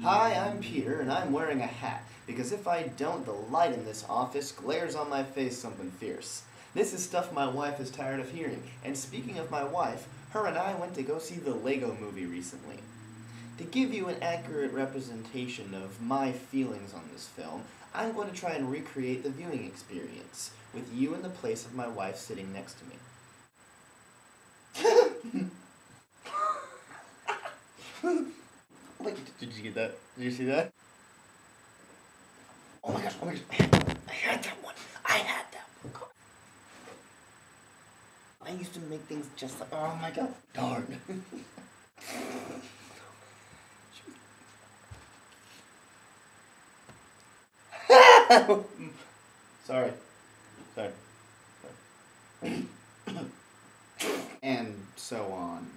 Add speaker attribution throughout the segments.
Speaker 1: Hi, I'm Peter, and I'm wearing a hat, because if I don't, the light in this office glares on my face something fierce. This is stuff my wife is tired of hearing, and speaking of my wife, her and I went to go see the Lego movie recently. To give you an accurate representation of my feelings on this film, I'm going to try and recreate the viewing experience, with you in the place of my wife sitting next to me. Wait, did you get that? Did you see that? Oh my gosh, I had that one. I had that one. I used to make things just like, oh my god, darn. Sorry. Sorry. And so on.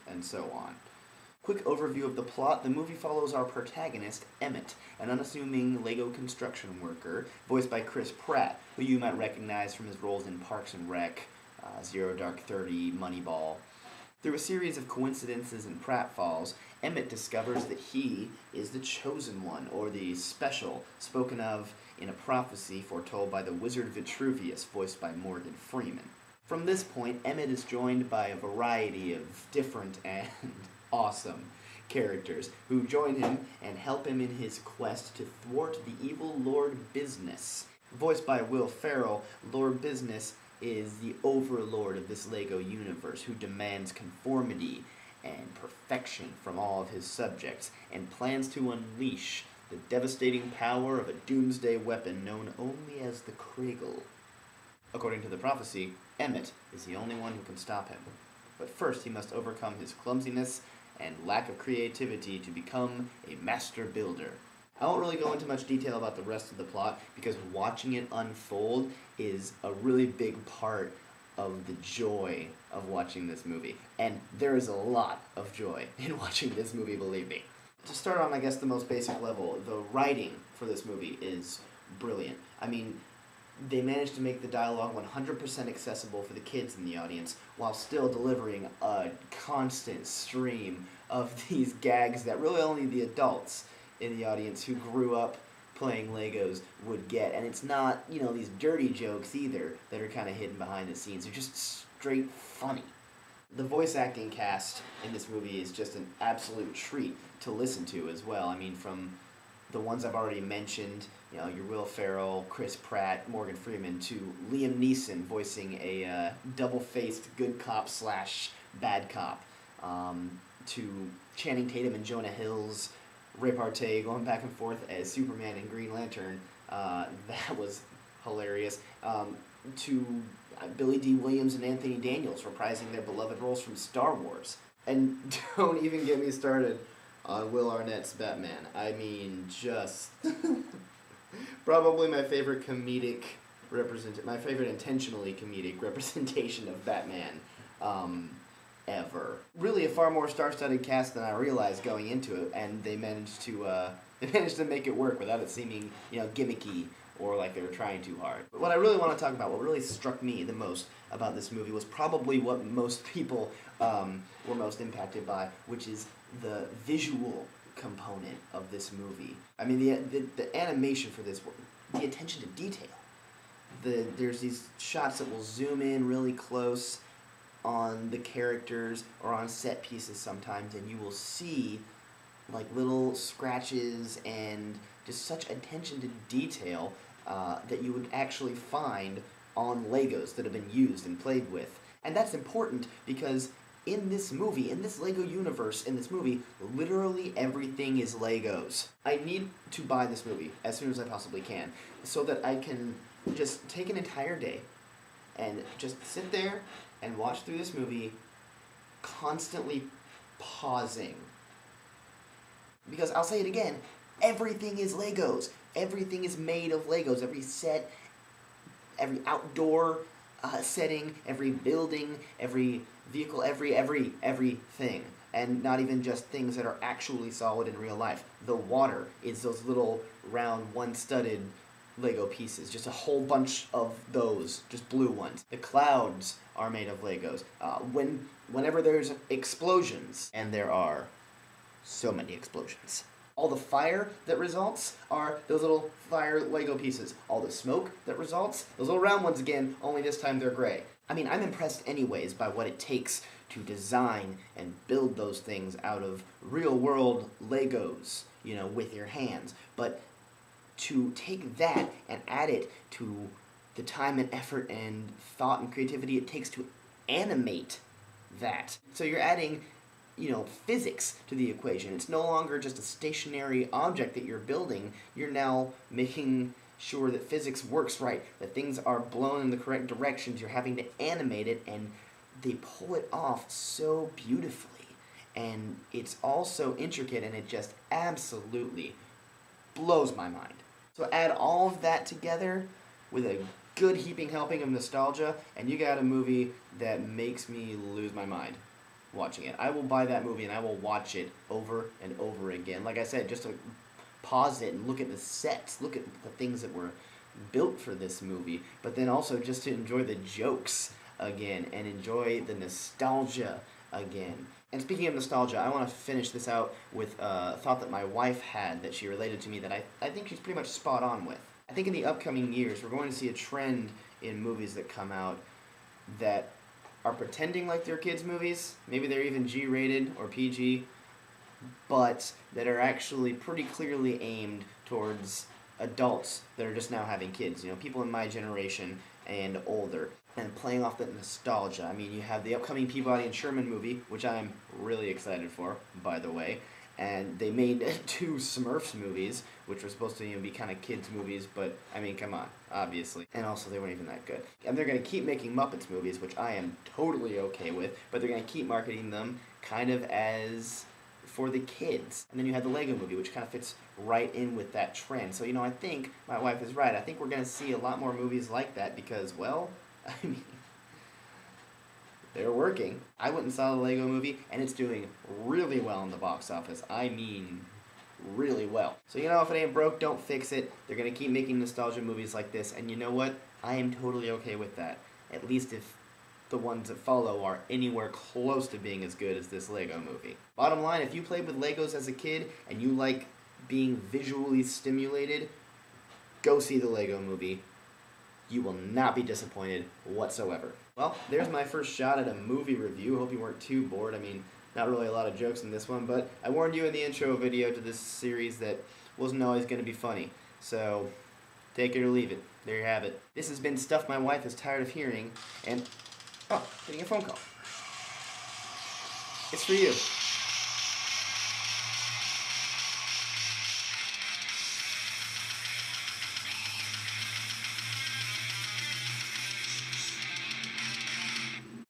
Speaker 1: And so on. Quick overview of the plot. The movie follows our protagonist, Emmett, an unassuming Lego construction worker, voiced by Chris Pratt, who you might recognize from his roles in Parks and Rec, Zero Dark 30, Moneyball. Through a series of coincidences and pratfalls, Emmett discovers that he is the chosen one, or the special, spoken of in a prophecy foretold by the wizard Vitruvius, voiced by Morgan Freeman. From this point, Emmett is joined by a variety of different and awesome characters who join him and help him in his quest to thwart the evil Lord Business. Voiced by Will Ferrell, Lord Business is the overlord of this Lego universe who demands conformity and perfection from all of his subjects and plans to unleash the devastating power of a doomsday weapon known only as the Kragel. According to the prophecy, Emmett is the only one who can stop him. But first he must overcome his clumsiness and lack of creativity to become a master builder. I won't really go into much detail about the rest of the plot because watching it unfold is a really big part of the joy of watching this movie. And there is a lot of joy in watching this movie, believe me. To start on, I guess, the most basic level, the writing for this movie is brilliant. I mean, they managed to make the dialogue 100% accessible for the kids in the audience while still delivering a constant stream of these gags that really only the adults in the audience who grew up playing Legos would get. And it's not, these dirty jokes either that are kind of hidden behind the scenes. They're just straight funny. The voice acting cast in this movie is just an absolute treat to listen to as well. I mean, from the ones I've already mentioned, your Will Ferrell, Chris Pratt, Morgan Freeman, to Liam Neeson voicing a double-faced good cop / bad cop, to Channing Tatum and Jonah Hill's repartee going back and forth as Superman and Green Lantern. That was hilarious. To Billy D. Williams and Anthony Daniels reprising their beloved roles from Star Wars. And don't even get me started on Will Arnett's Batman. I mean, just probably my favorite my favorite intentionally comedic representation of Batman ever. Really, a far more star-studded cast than I realized going into it, and they managed to make it work without it seeming, gimmicky or like they were trying too hard. But what I really want to talk about, what really struck me the most about this movie was probably what most people were most impacted by, which is the visual component of this movie. I mean, the animation for this, the attention to detail. There's these shots that will zoom in really close on the characters or on set pieces sometimes, and you will see like little scratches and just such attention to detail that you would actually find on Legos that have been used and played with. And that's important because in this movie, in this Lego universe, in this movie, literally everything is Legos. I need to buy this movie as soon as I possibly can so that I can just take an entire day and just sit there and watch through this movie constantly pausing. Because I'll say it again, everything is Legos. Everything is made of Legos. Every set, every outdoor setting, every building, every vehicle, everything. And not even just things that are actually solid in real life. The water is those little round one-studded Lego pieces. Just a whole bunch of those, just blue ones. The clouds are made of Legos. Whenever there's explosions, and there are so many explosions, All the fire that results are those little fire Lego pieces. All the smoke that results, those little round ones again, only this time they're gray. I mean, I'm impressed anyways by what it takes to design and build those things out of real world Legos, you know, with your hands. But to take that and add it to the time and effort and thought and creativity it takes to animate that. So you're adding, you know, physics to the equation. It's no longer just a stationary object that you're building. You're now making sure that physics works right, that things are blown in the correct directions. You're having to animate it, and they pull it off so beautifully. And it's all so intricate, and it just absolutely blows my mind. So add all of that together with a good heaping helping of nostalgia, and you got a movie that makes me lose my mind watching it. I will buy that movie and I will watch it over and over again. Like I said, just to pause it and look at the sets, look at the things that were built for this movie, but then also just to enjoy the jokes again and enjoy the nostalgia again. And speaking of nostalgia, I want to finish this out with a thought that my wife had that she related to me that I think she's pretty much spot on with. I think in the upcoming years, we're going to see a trend in movies that come out that are pretending like they're kids' movies. Maybe they're even G-rated or PG, but that are actually pretty clearly aimed towards adults that are just now having kids. You know, people in my generation and older, and playing off that nostalgia. I mean, you have the upcoming Peabody and Sherman movie, which I'm really excited for, by the way. And they made 2 Smurfs movies, which were supposed to be kind of kids movies, but I mean, come on, obviously. And also, they weren't even that good. And they're going to keep making Muppets movies, which I am totally okay with, but they're going to keep marketing them kind of as for the kids. And then you have the Lego movie, which kind of fits right in with that trend. So, you know, I think my wife is right. I think we're going to see a lot more movies like that because, well, I mean, they're working. I went and saw the Lego movie, and it's doing really well in the box office. I mean, really well. So, you know, if it ain't broke, don't fix it. They're going to keep making nostalgia movies like this, and you know what? I am totally okay with that. At least if the ones that follow are anywhere close to being as good as this Lego movie. Bottom line, if you played with Legos as a kid, and you like being visually stimulated, go see the Lego movie. You will not be disappointed whatsoever. Well, there's my first shot at a movie review. Hope you weren't too bored. I mean, not really a lot of jokes in this one, but I warned you in the intro video to this series that wasn't always going to be funny. So, take it or leave it. There you have it. This has been Stuff My Wife is Tired of Hearing, and, oh, getting a phone call. It's for you.